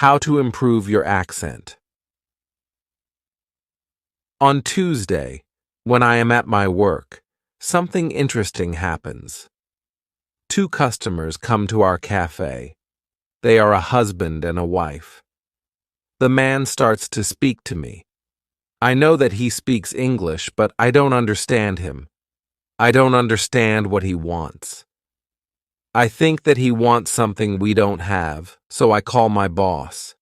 How to improve your accent. On Tuesday, when I am at my work, something interesting happens. Two customers come to our cafe. They are a husband and a wife. The man starts to speak to me. I know that he speaks English, but I don't understand him. I don't understand what he wants. I think that he wants something we don't have, so I call my boss.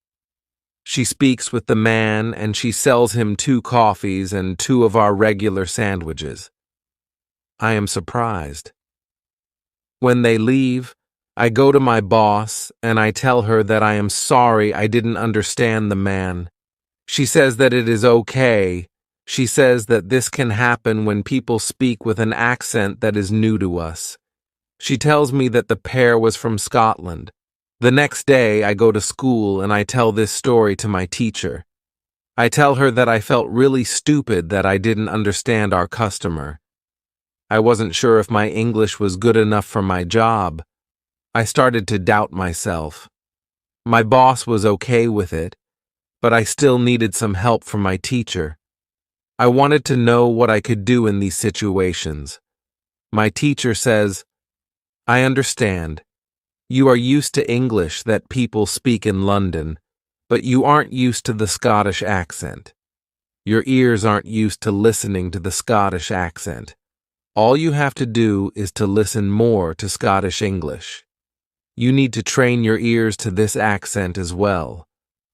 She speaks with the man and she sells him 2 coffees and 2 of our regular sandwiches. I am surprised. When they leave, I go to my boss and I tell her that I am sorry I didn't understand the man. She says that it is okay. She says that this can happen when people speak with an accent that is new to us. She tells me that the pair was from Scotland. The next day, I go to school and I tell this story to my teacher. I tell her that I felt really stupid that I didn't understand our customer. I wasn't sure if my English was good enough for my job. I started to doubt myself. My boss was okay with it, but I still needed some help from my teacher. I wanted to know what I could do in these situations. My teacher says, I understand. You are used to English that people speak in London, but you aren't used to the Scottish accent. Your ears aren't used to listening to the Scottish accent. All you have to do is to listen more to Scottish English. You need to train your ears to this accent as well.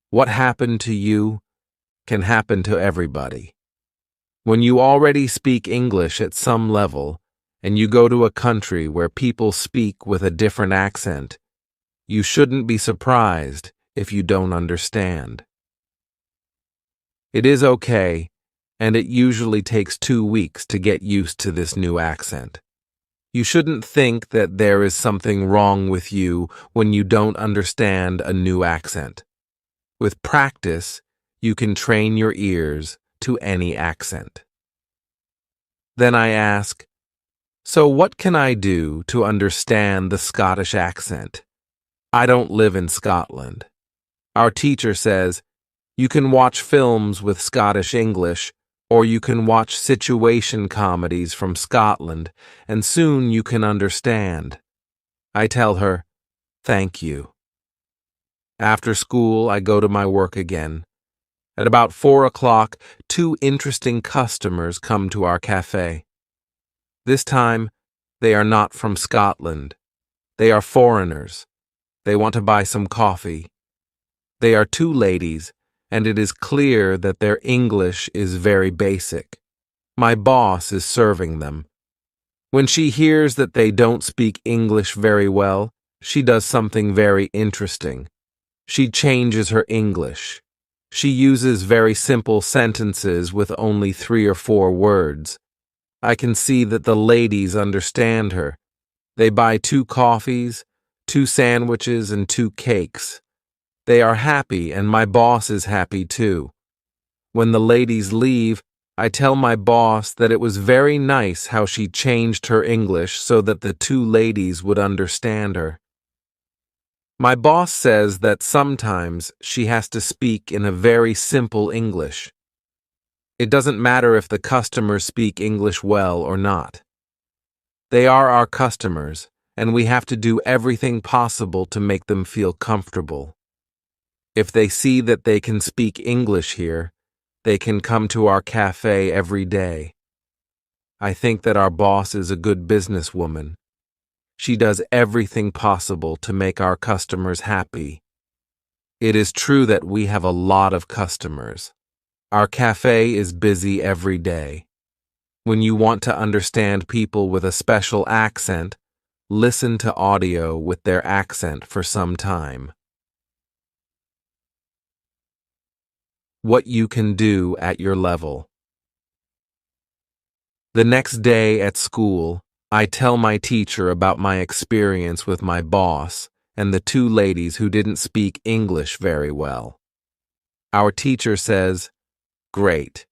What happened to you can happen to everybody. When you already speak English at some level, and you go to a country where people speak with a different accent, you shouldn't be surprised if you don't understand. It is okay, and it usually takes 2 weeks to get used to this new accent. You shouldn't think that there is something wrong with you when you don't understand a new accent. With practice, you can train your ears to any accent. Then I ask, so what can I do to understand the Scottish accent? I don't live in Scotland. Our teacher says, you can watch films with Scottish English, or you can watch situation comedies from Scotland, and soon you can understand. I tell her, thank you. After school, I go to my work again. At about 4 o'clock, 2 interesting customers come to our cafe. This time, they are not from Scotland. They are foreigners. They want to buy some coffee. They are 2 ladies, and it is clear that their English is very basic. My boss is serving them. When she hears that they don't speak English very well, she does something very interesting. She changes her English. She uses very simple sentences with only 3 or 4 words. I can see that the ladies understand her. They buy 2 coffees, 2 sandwiches, and 2 cakes. They are happy, and my boss is happy too. When the ladies leave, I tell my boss that it was very nice how she changed her English so that the 2 ladies would understand her. My boss says that sometimes she has to speak in a very simple English. It doesn't matter if the customers speak English well or not. They are our customers, and we have to do everything possible to make them feel comfortable. If they see that they can speak English here, they can come to our cafe every day. I think that our boss is a good businesswoman. She does everything possible to make our customers happy. It is true that we have a lot of customers. Our cafe is busy every day. When you want to understand people with a special accent, listen to audio with their accent for some time. What you can do at your level. The next day at school, I tell my teacher about my experience with my boss and the 2 ladies who didn't speak English very well. Our teacher says, great.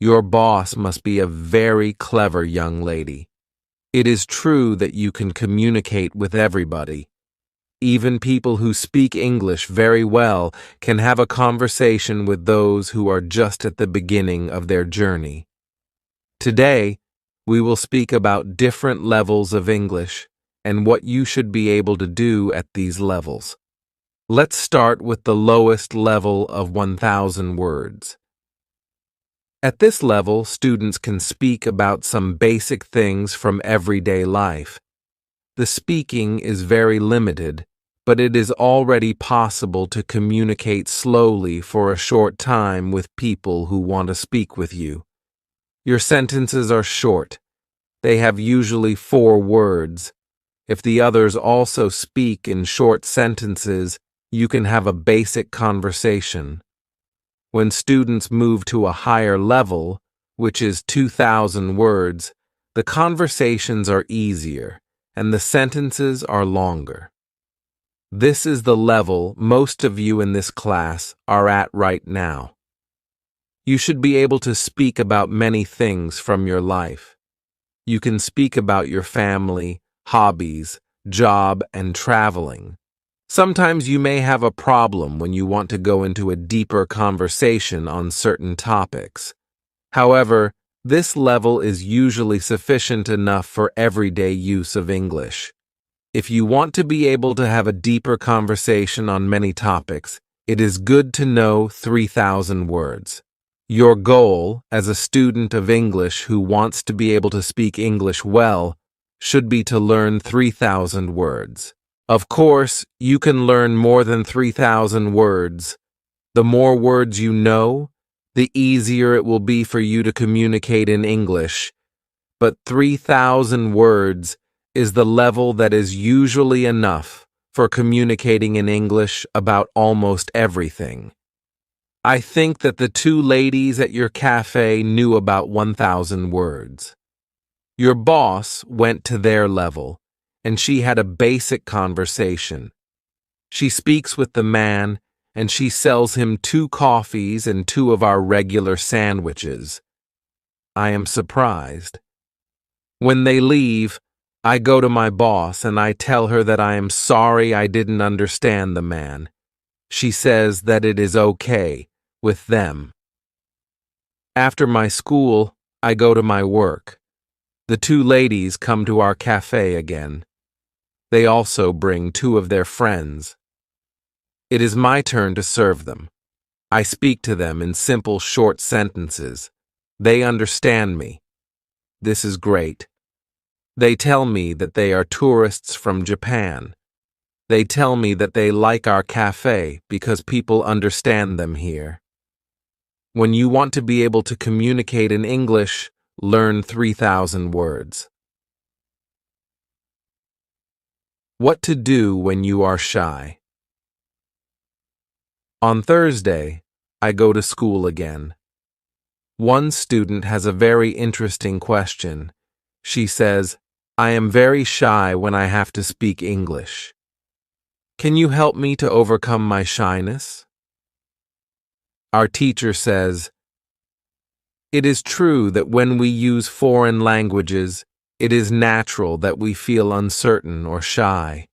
Your boss must be a very clever young lady. It is true that you can communicate with everybody. Even people who speak English very well can have a conversation with those who are just at the beginning of their journey. Today, we will speak about different levels of English and what you should be able to do at these levels. Let's start with the lowest level of 1,000 words. At this level, students can speak about some basic things from everyday life. The speaking is very limited, but it is already possible to communicate slowly for a short time with people who want to speak with you. Your sentences are short. They have usually 4 words. If the others also speak in short sentences, you can have a basic conversation. When students move to a higher level, which is 2,000 words, the conversations are easier and the sentences are longer. This is the level most of you in this class are at right now. You should be able to speak about many things from your life. You can speak about your family, hobbies, job, and traveling. Sometimes you may have a problem when you want to go into a deeper conversation on certain topics. However, this level is usually sufficient enough for everyday use of English. If you want to be able to have a deeper conversation on many topics, it is good to know 3,000 words. Your goal as a student of English who wants to be able to speak English well should be to learn 3,000 words. Of course, you can learn more than 3,000 words. The more words you know, the easier it will be for you to communicate in English. But 3,000 words is the level that is usually enough for communicating in English about almost everything. I think that the 2 ladies at your cafe knew about 1,000 words. Your boss went to their level, and she had a basic conversation. She speaks with the man, and she sells him 2 coffees and 2 of our regular sandwiches. I am surprised. When they leave, I go to my boss and I tell her that I am sorry I didn't understand the man. She says that it is okay with them. After my school, I go to my work. The 2 ladies come to our cafe again. They also bring 2 of their friends. It is my turn to serve them. I speak to them in simple, short sentences. They understand me. This is great. They tell me that they are tourists from Japan. They tell me that they like our cafe because people understand them here. When you want to be able to communicate in English, learn 3,000 words. What to do when you are shy. On Thursday, I go to school again. One student has a very interesting question. She says, "I am very shy when I have to speak English. Can you help me to overcome my shyness?" Our teacher says, "It is true that when we use foreign languages, it is natural that we feel uncertain or shy.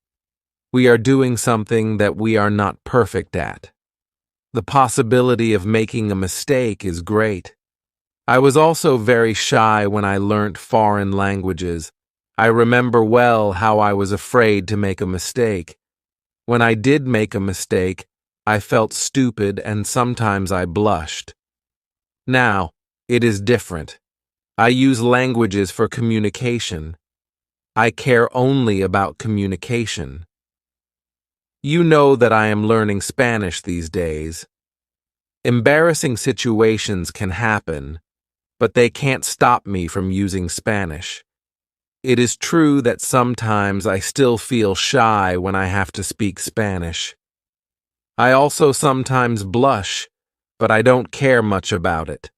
We are doing something that we are not perfect at. The possibility of making a mistake is great. I was also very shy when I learnt foreign languages. I remember well how I was afraid to make a mistake. When I did make a mistake, I felt stupid and sometimes I blushed. Now, it is different. I use languages for communication. I care only about communication. You know that I am learning Spanish these days. Embarrassing situations can happen, but they can't stop me from using Spanish. It is true that sometimes I still feel shy when I have to speak Spanish. I also sometimes blush, but I don't care much about it.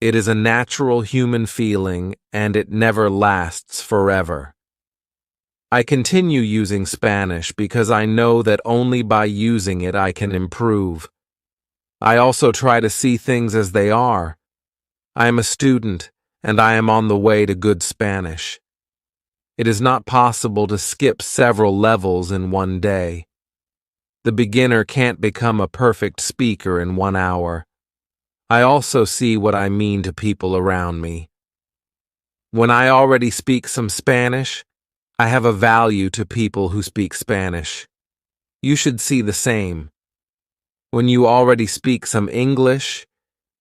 It is a natural human feeling, and it never lasts forever. I continue using Spanish because I know that only by using it I can improve. I also try to see things as they are. I am a student, and I am on the way to good Spanish. It is not possible to skip several levels in one day. The beginner can't become a perfect speaker in 1 hour. I also see what I mean to people around me. When I already speak some Spanish, I have a value to people who speak Spanish. You should see the same. When you already speak some English,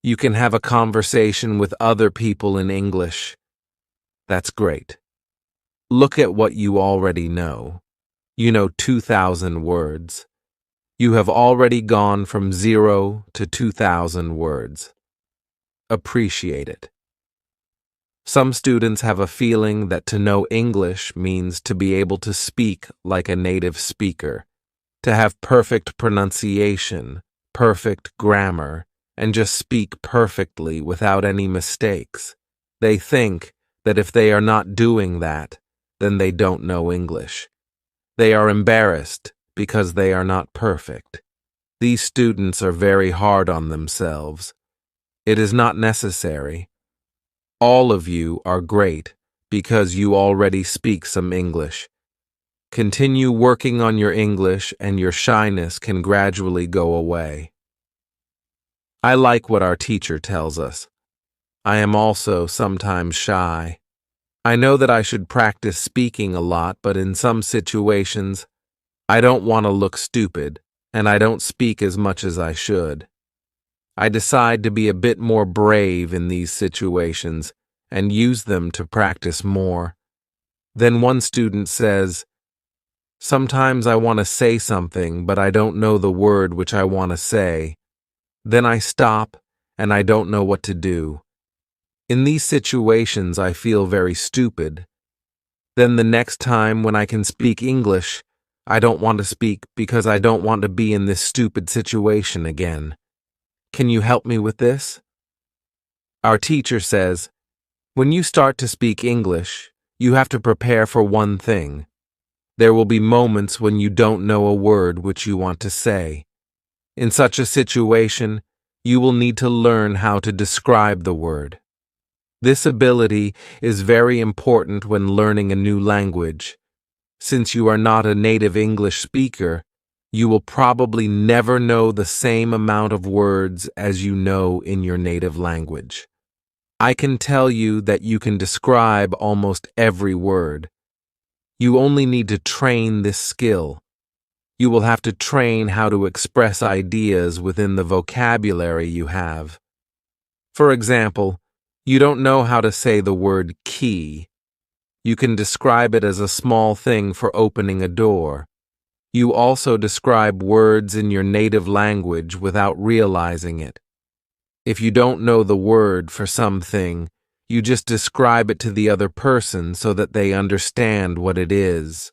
you can have a conversation with other people in English. That's great. Look at what you already know. You know 2,000 words. You have already gone from 0 to 2,000 words. Appreciate it. Some students have a feeling that to know English means to be able to speak like a native speaker, to have perfect pronunciation, perfect grammar, and just speak perfectly without any mistakes. They think that if they are not doing that, then they don't know English. They are embarrassed because they are not perfect. These students are very hard on themselves. It is not necessary. All of you are great because you already speak some English. Continue working on your English and your shyness can gradually go away. I like what our teacher tells us. I am also sometimes shy. I know that I should practice speaking a lot, but in some situations, I don't want to look stupid, and I don't speak as much as I should. I decide to be a bit more brave in these situations and use them to practice more. Then one student says, "Sometimes I want to say something, but I don't know the word which I want to say. Then I stop, and I don't know what to do. In these situations, I feel very stupid. Then the next time when I can speak English, I don't want to speak because I don't want to be in this stupid situation again. Can you help me with this?" Our teacher says, when you start to speak English, you have to prepare for one thing. There will be moments when you don't know a word which you want to say. In such a situation, you will need to learn how to describe the word. This ability is very important when learning a new language. Since you are not a native English speaker, you will probably never know the same amount of words as you know in your native language. I can tell you that you can describe almost every word. You only need to train this skill. You will have to train how to express ideas within the vocabulary you have. For example, you don't know how to say the word key. You can describe it as a small thing for opening a door. You also describe words in your native language without realizing it. If you don't know the word for something, you just describe it to the other person so that they understand what it is.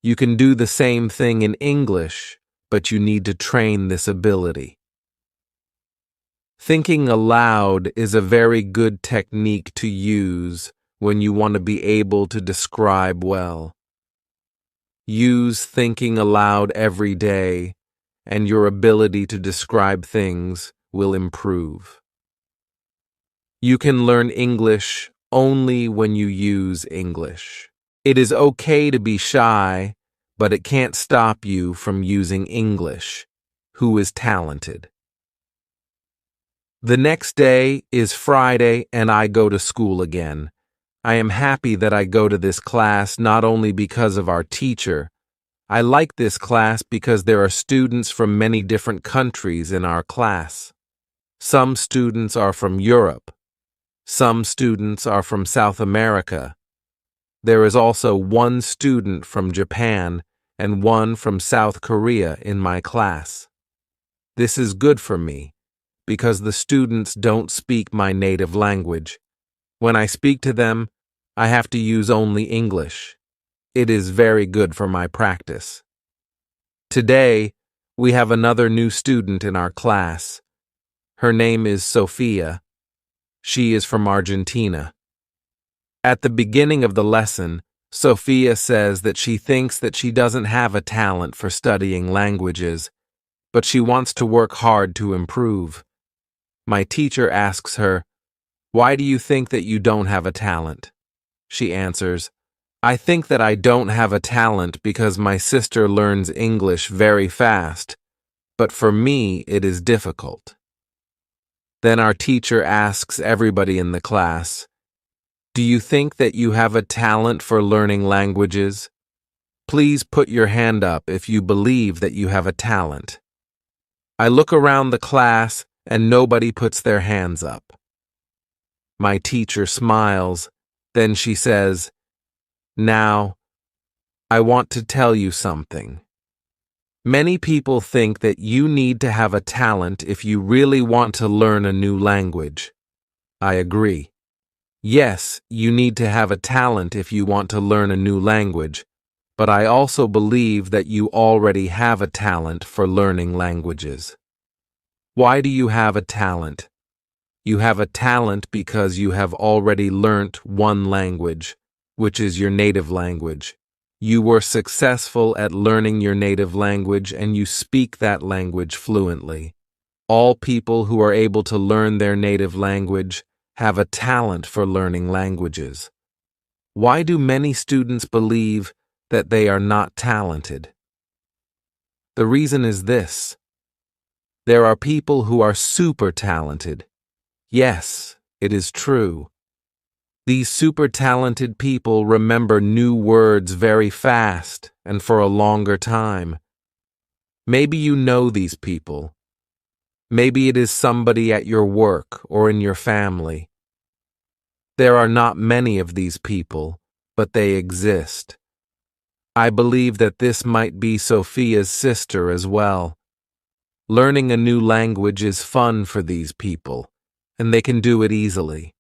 You can do the same thing in English, but you need to train this ability. Thinking aloud is a very good technique to use when you want to be able to describe well. Use thinking aloud every day, and your ability to describe things will improve. You can learn English only when you use English. It is okay to be shy, but it can't stop you from using English. Who is talented? The next day is Friday and I go to school again. I am happy that I go to this class not only because of our teacher. I like this class because there are students from many different countries in our class. Some students are from Europe. Some students are from South America. There is also one student from Japan and one from South Korea in my class. This is good for me because the students don't speak my native language. When I speak to them, I have to use only English. It is very good for my practice. Today, we have another new student in our class. Her name is Sophia. She is from Argentina. At the beginning of the lesson, Sophia says that she thinks that she doesn't have a talent for studying languages, but she wants to work hard to improve. My teacher asks her, "Why do you think that you don't have a talent?" She answers, I think that I don't have a talent because my sister learns English very fast, but for me it is difficult. Then our teacher asks everybody in the class, "Do you think that you have a talent for learning languages? Please put your hand up if you believe that you have a talent." I look around the class and nobody puts their hands up. My teacher smiles, then she says, "Now, I want to tell you something. Many people think that you need to have a talent if you really want to learn a new language. I agree. Yes, you need to have a talent if you want to learn a new language, but I also believe that you already have a talent for learning languages. Why do you have a talent? You have a talent because you have already learnt one language, which is your native language. You were successful at learning your native language and you speak that language fluently. All people who are able to learn their native language have a talent for learning languages. Why do many students believe that they are not talented? The reason is this. There are people who are super talented. Yes, it is true. These super talented people remember new words very fast and for a longer time. Maybe you know these people. Maybe it is somebody at your work or in your family. There are not many of these people, but they exist. I believe that this might be Sophia's sister as well. Learning a new language is fun for these people, and they can do it easily.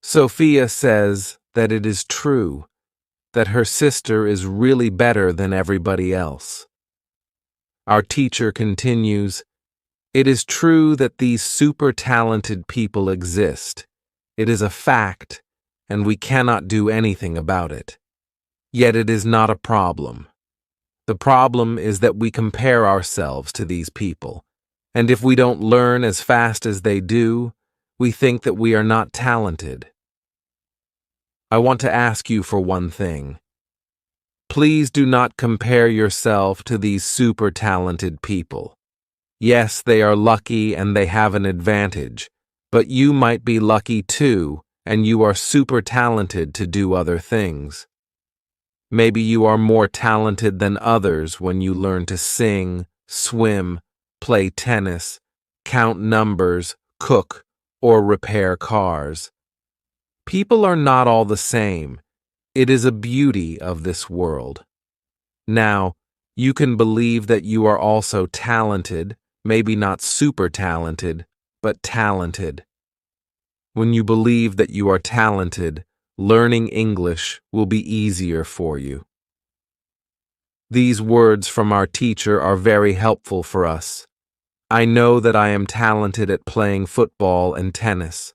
Sophia says that it is true, that her sister is really better than everybody else. Our teacher continues, "It is true that these super talented people exist. It is a fact, and we cannot do anything about it. Yet it is not a problem. The problem is that we compare ourselves to these people, and if we don't learn as fast as they do, we think that we are not talented. I want to ask you for one thing. Please do not compare yourself to these super talented people. Yes, they are lucky and they have an advantage, but you might be lucky too, and you are super talented to do other things. Maybe you are more talented than others when you learn to sing, swim, play tennis, count numbers, cook, or repair cars. People are not all the same. It is a beauty of this world. Now, you can believe that you are also talented, maybe not super talented, but talented. When you believe that you are talented, learning English will be easier for you. These words from our teacher are very helpful for us. I know that I am talented at playing football and tennis.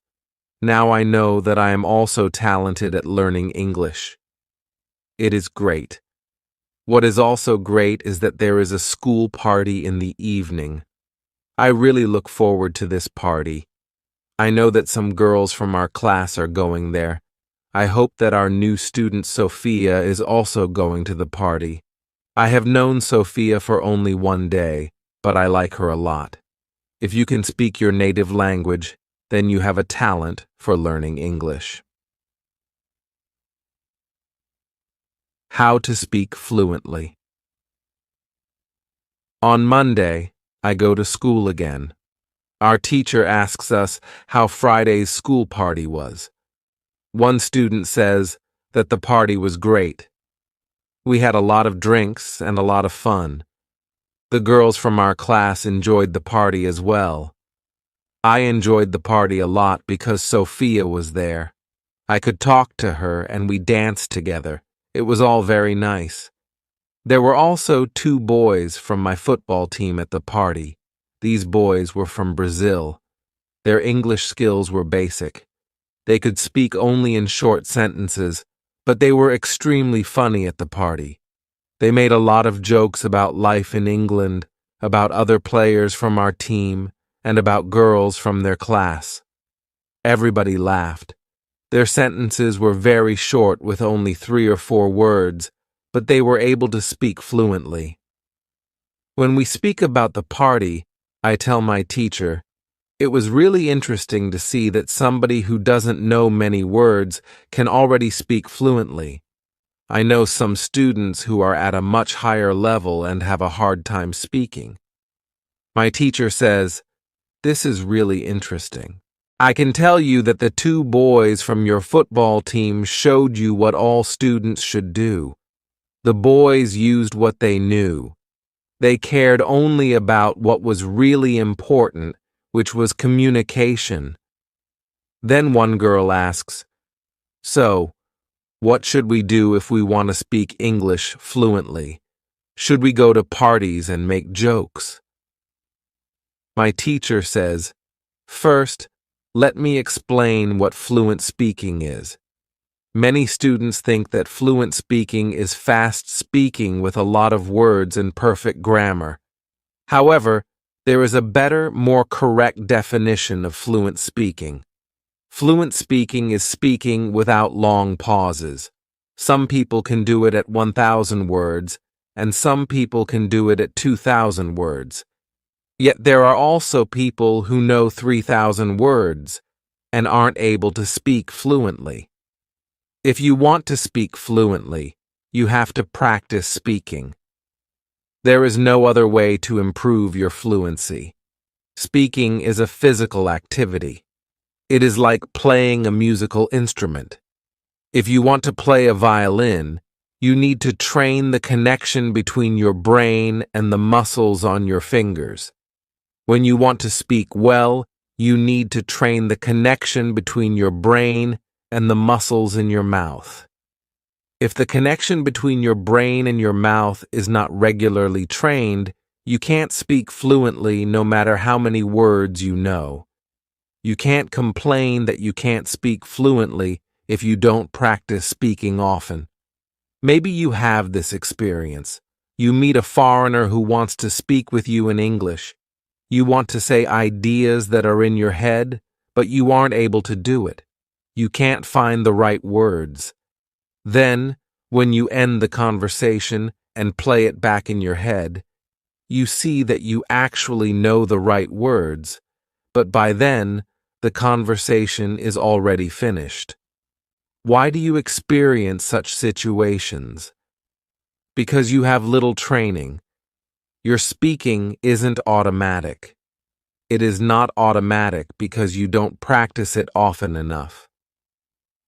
Now I know that I am also talented at learning English. It is great. What is also great is that there is a school party in the evening. I really look forward to this party. I know that some girls from our class are going there. I hope that our new student Sophia is also going to the party. I have known Sophia for only one day, but I like her a lot. If you can speak your native language, then you have a talent for learning English. How to speak fluently. On Monday, I go to school again. Our teacher asks us how Friday's school party was. One student says that the party was great. We had a lot of drinks and a lot of fun. The girls from our class enjoyed the party as well. I enjoyed the party a lot because Sophia was there. I could talk to her and we danced together. It was all very nice. There were also 2 boys from my football team at the party. These boys were from Brazil. Their English skills were basic. They could speak only in short sentences, but they were extremely funny at the party. They made a lot of jokes about life in England, about other players from our team, and about girls from their class. Everybody laughed. Their sentences were very short with only 3 or 4 words, but they were able to speak fluently. When we speak about the party, I tell my teacher, it was really interesting to see that somebody who doesn't know many words can already speak fluently. I know some students who are at a much higher level and have a hard time speaking. My teacher says, this is really interesting. I can tell you that the 2 boys from your football team showed you what all students should do. The boys used what they knew. They cared only about what was really important, which was communication. Then one girl asks, so, what should we do if we want to speak English fluently? Should we go to parties and make jokes? My teacher says, first, let me explain what fluent speaking is. Many students think that fluent speaking is fast speaking with a lot of words and perfect grammar. However, there is a better, more correct definition of fluent speaking. Fluent speaking is speaking without long pauses. Some people can do it at 1,000 words, and some people can do it at 2,000 words. Yet there are also people who know 3,000 words and aren't able to speak fluently. If you want to speak fluently, you have to practice speaking. There is no other way to improve your fluency. Speaking is a physical activity. It is like playing a musical instrument. If you want to play a violin, you need to train the connection between your brain and the muscles on your fingers. When you want to speak well, you need to train the connection between your brain and the muscles in your mouth. If the connection between your brain and your mouth is not regularly trained, you can't speak fluently no matter how many words you know. You can't complain that you can't speak fluently if you don't practice speaking often. Maybe you have this experience. You meet a foreigner who wants to speak with you in English. You want to say ideas that are in your head, but you aren't able to do it. You can't find the right words. Then, when you end the conversation and play it back in your head, you see that you actually know the right words, but by then, the conversation is already finished. Why do you experience such situations? Because you have little training. Your speaking isn't automatic. It is not automatic because you don't practice it often enough.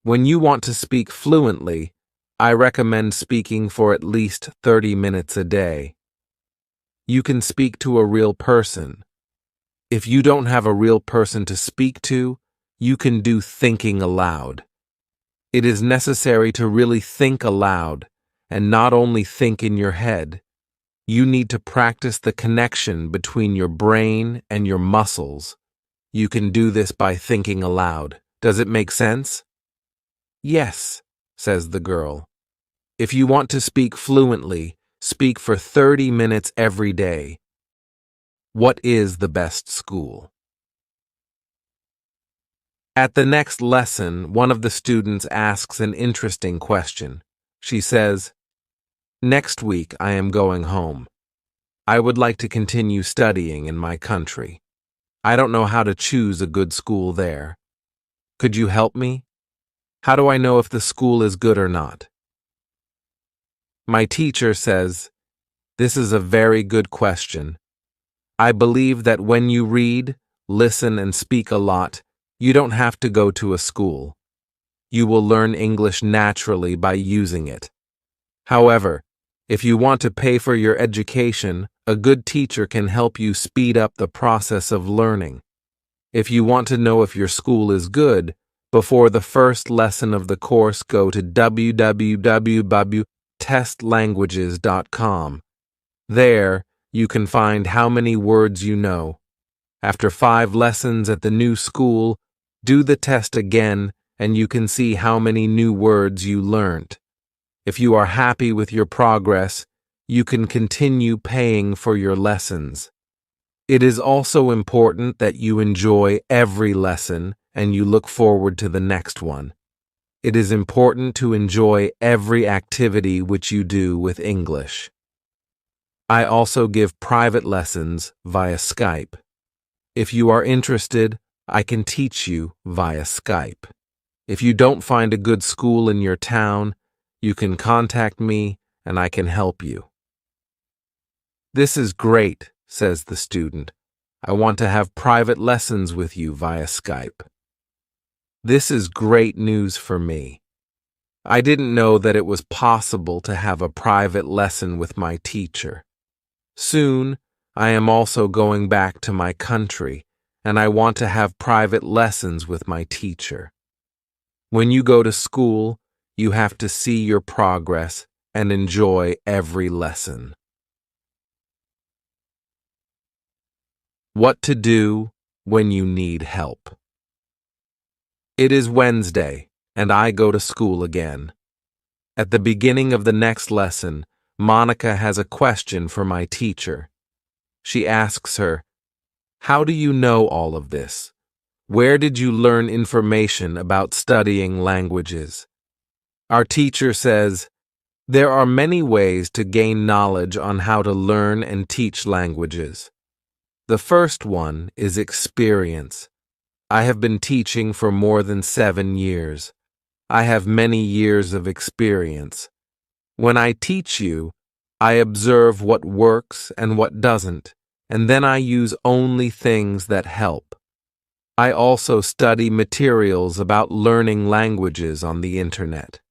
When you want to speak fluently, I recommend speaking for at least 30 minutes a day. You can speak to a real person. If you don't have a real person to speak to, you can do thinking aloud. It is necessary to really think aloud, and not only think in your head. You need to practice the connection between your brain and your muscles. You can do this by thinking aloud. Does it make sense? Yes, says the girl. If you want to speak fluently, speak for 30 minutes every day. What is the best school? At the next lesson, one of the students asks an interesting question. She says, next week I am going home. I would like to continue studying in my country. I don't know how to choose a good school there. Could you help me? How do I know if the school is good or not? My teacher says, this is a very good question. I believe that when you read, listen, and speak a lot, you don't have to go to a school. You will learn English naturally by using it. However, if you want to pay for your education, a good teacher can help you speed up the process of learning. If you want to know if your school is good, before the first lesson of the course, go to www.testlanguages.com. There, you can find how many words you know. After 5 lessons at the new school, do the test again and you can see how many new words you learned. If you are happy with your progress, you can continue paying for your lessons. It is also important that you enjoy every lesson and you look forward to the next one. It is important to enjoy every activity which you do with English. I also give private lessons via Skype. If you are interested, I can teach you via Skype. If you don't find a good school in your town, you can contact me and I can help you. This is great, says the student. I want to have private lessons with you via Skype. This is great news for me. I didn't know that it was possible to have a private lesson with my teacher. Soon, I am also going back to my country, and I want to have private lessons with my teacher. When you go to school, you have to see your progress and enjoy every lesson. What to do when you need help. It is Wednesday, and I go to school again. At the beginning of the next lesson, Monica has a question for my teacher. She asks her, "How do you know all of this? Where did you learn information about studying languages?" Our teacher says, "There are many ways to gain knowledge on how to learn and teach languages. The first one is experience. I have been teaching for more than 7 years. I have many years of experience. When I teach you, I observe what works and what doesn't, and then I use only things that help. I also study materials about learning languages on the internet.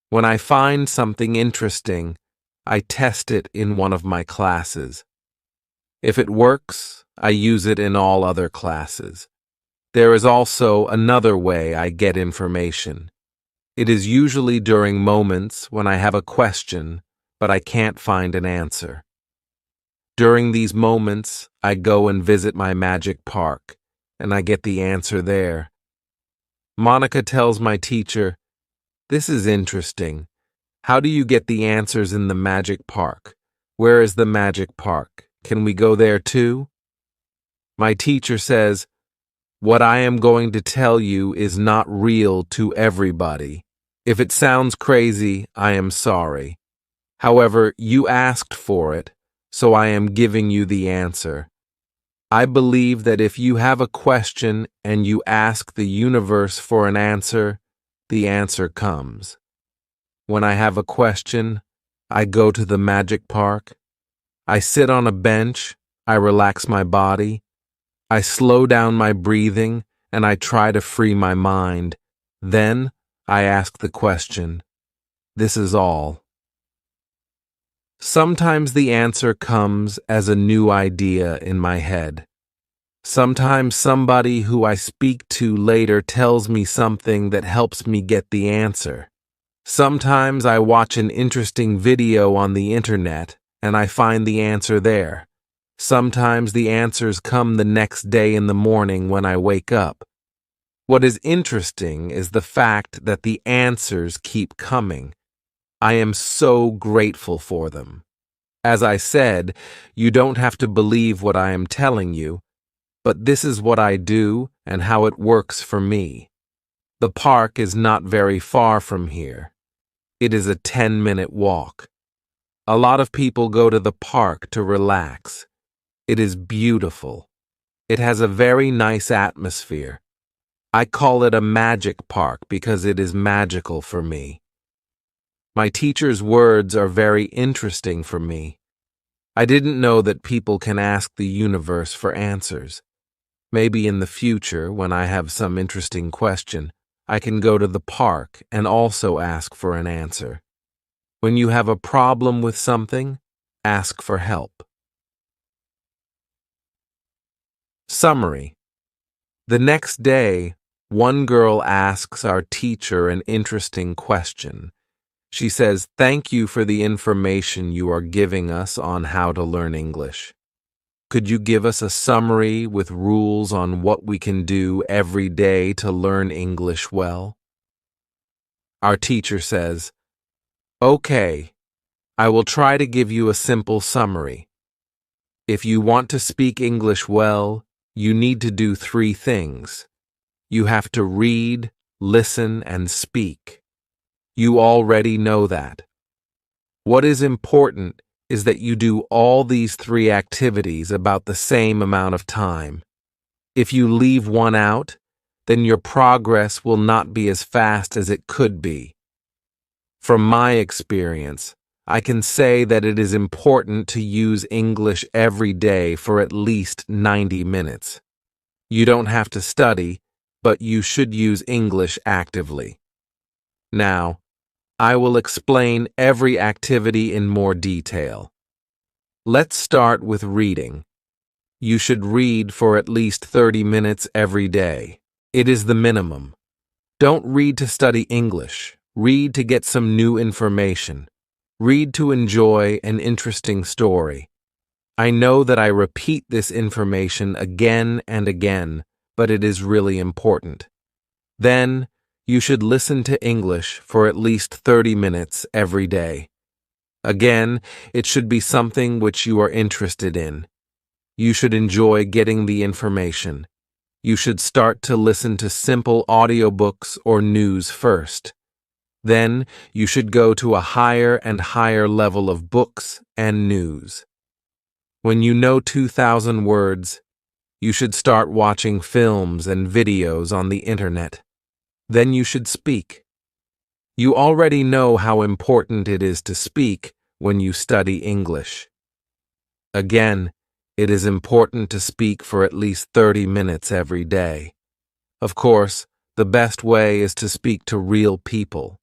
When I find something interesting, I test it in one of my classes. If it works, I use it in all other classes. There is also another way I get information. It is usually during moments when I have a question, but I can't find an answer. During these moments, I go and visit my magic park, and I get the answer there. Monica tells my teacher, "This is interesting. How do you get the answers in the magic park? Where is the magic park? Can we go there too?" My teacher says, "What I am going to tell you is not real to everybody. If it sounds crazy, I am sorry. However, you asked for it, so I am giving you the answer. I believe that if you have a question and you ask the universe for an answer, the answer comes. When I have a question, I go to the magic park. I sit on a bench, I relax my body. I slow down my breathing and I try to free my mind. Then I ask the question. This is all. Sometimes the answer comes as a new idea in my head. Sometimes somebody who I speak to later tells me something that helps me get the answer. Sometimes I watch an interesting video on the internet and I find the answer there. Sometimes the answers come the next day in the morning when I wake up. What is interesting is the fact that the answers keep coming. I am so grateful for them. As I said, you don't have to believe what I am telling you, but this is what I do and how it works for me. The park is not very far from here. It is a 10-minute walk. A lot of people go to the park to relax. It is beautiful. It has a very nice atmosphere. I call it a magic park because it is magical for me. My teacher's words are very interesting for me. I didn't know that people can ask the universe for answers. Maybe in the future, when I have some interesting question, I can go to the park and also ask for an answer. When you have a problem with something, ask for help. Summary. The next day, one girl asks our teacher an interesting question. She says, "Thank you for the information you are giving us on how to learn English. Could you give us a summary with rules on what we can do every day to learn English well?" Our teacher says, "Okay, I will try to give you a simple summary. If you want to speak English well, you need to do 3 things. You have to read, listen, and speak. You already know that. What is important is that you do all these three activities about the same amount of time. If you leave one out, then your progress will not be as fast as it could be. From my experience, I can say that it is important to use English every day for at least 90 minutes. You don't have to study, but you should use English actively. Now, I will explain every activity in more detail. Let's start with reading. You should read for at least 30 minutes every day. It is the minimum. Don't read to study English. Read to get some new information. Read to enjoy an interesting story. I know that I repeat this information again and again, but it is really important. Then, you should listen to English for at least 30 minutes every day. Again, it should be something which you are interested in. You should enjoy getting the information. You should start to listen to simple audiobooks or news first. Then, you should go to a higher and higher level of books and news. When you know 2,000 words, you should start watching films and videos on the internet. Then you should speak. You already know how important it is to speak when you study English. Again, it is important to speak for at least 30 minutes every day. Of course, the best way is to speak to real people.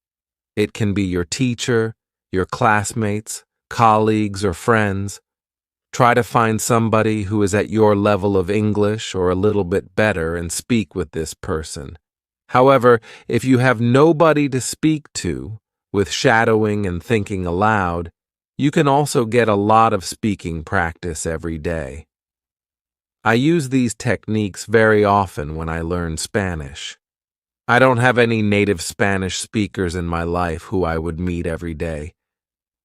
It can be your teacher, your classmates, colleagues, or friends. Try to find somebody who is at your level of English or a little bit better and speak with this person. However, if you have nobody to speak to, with shadowing and thinking aloud, you can also get a lot of speaking practice every day. I use these techniques very often when I learn Spanish. I don't have any native Spanish speakers in my life who I would meet every day.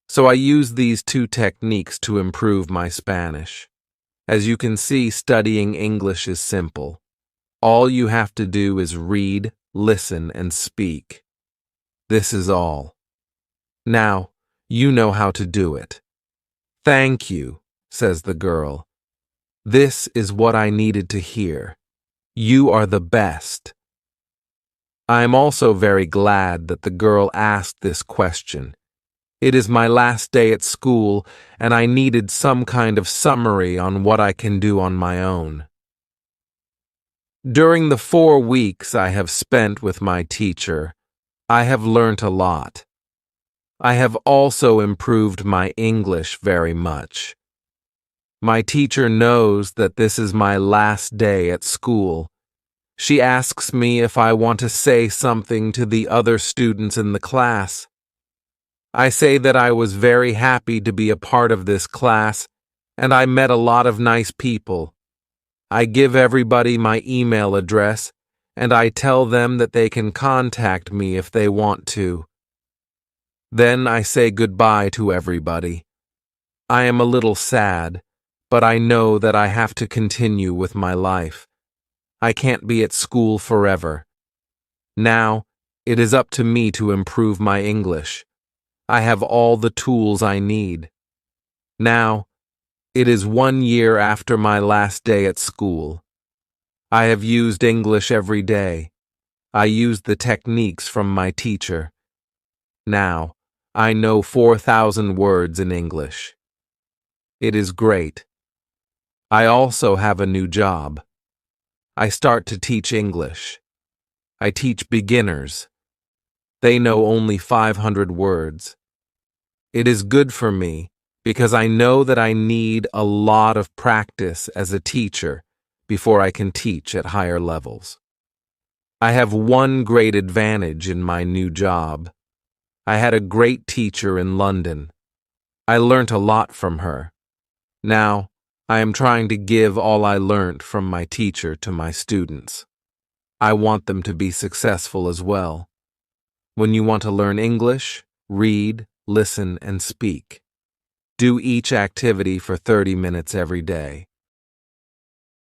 So I use these two techniques to improve my Spanish. As you can see, studying English is simple. All you have to do is read, listen, and speak. This is all. Now, you know how to do it. "Thank you," says the girl. "This is what I needed to hear. You are the best." I am also very glad that the girl asked this question. It is my last day at school, and I needed some kind of summary on what I can do on my own. During the 4 weeks I have spent with my teacher, I have learnt a lot. I have also improved my English very much. My teacher knows that this is my last day at school. She asks me if I want to say something to the other students in the class. I say that I was very happy to be a part of this class, and I met a lot of nice people. I give everybody my email address, and I tell them that they can contact me if they want to. Then I say goodbye to everybody. I am a little sad, but I know that I have to continue with my life. I can't be at school forever. Now, it is up to me to improve my English. I have all the tools I need. Now, it is 1 year after my last day at school. I have used English every day. I used the techniques from my teacher. Now, I know 4,000 words in English. It is great. I also have a new job. I start to teach English. I teach beginners. They know only 500 words. It is good for me because I know that I need a lot of practice as a teacher before I can teach at higher levels. I have one great advantage in my new job. I had a great teacher in London. I learnt a lot from her. Now, I am trying to give all I learnt from my teacher to my students. I want them to be successful as well. When you want to learn English, read, listen, and speak. Do each activity for 30 minutes every day.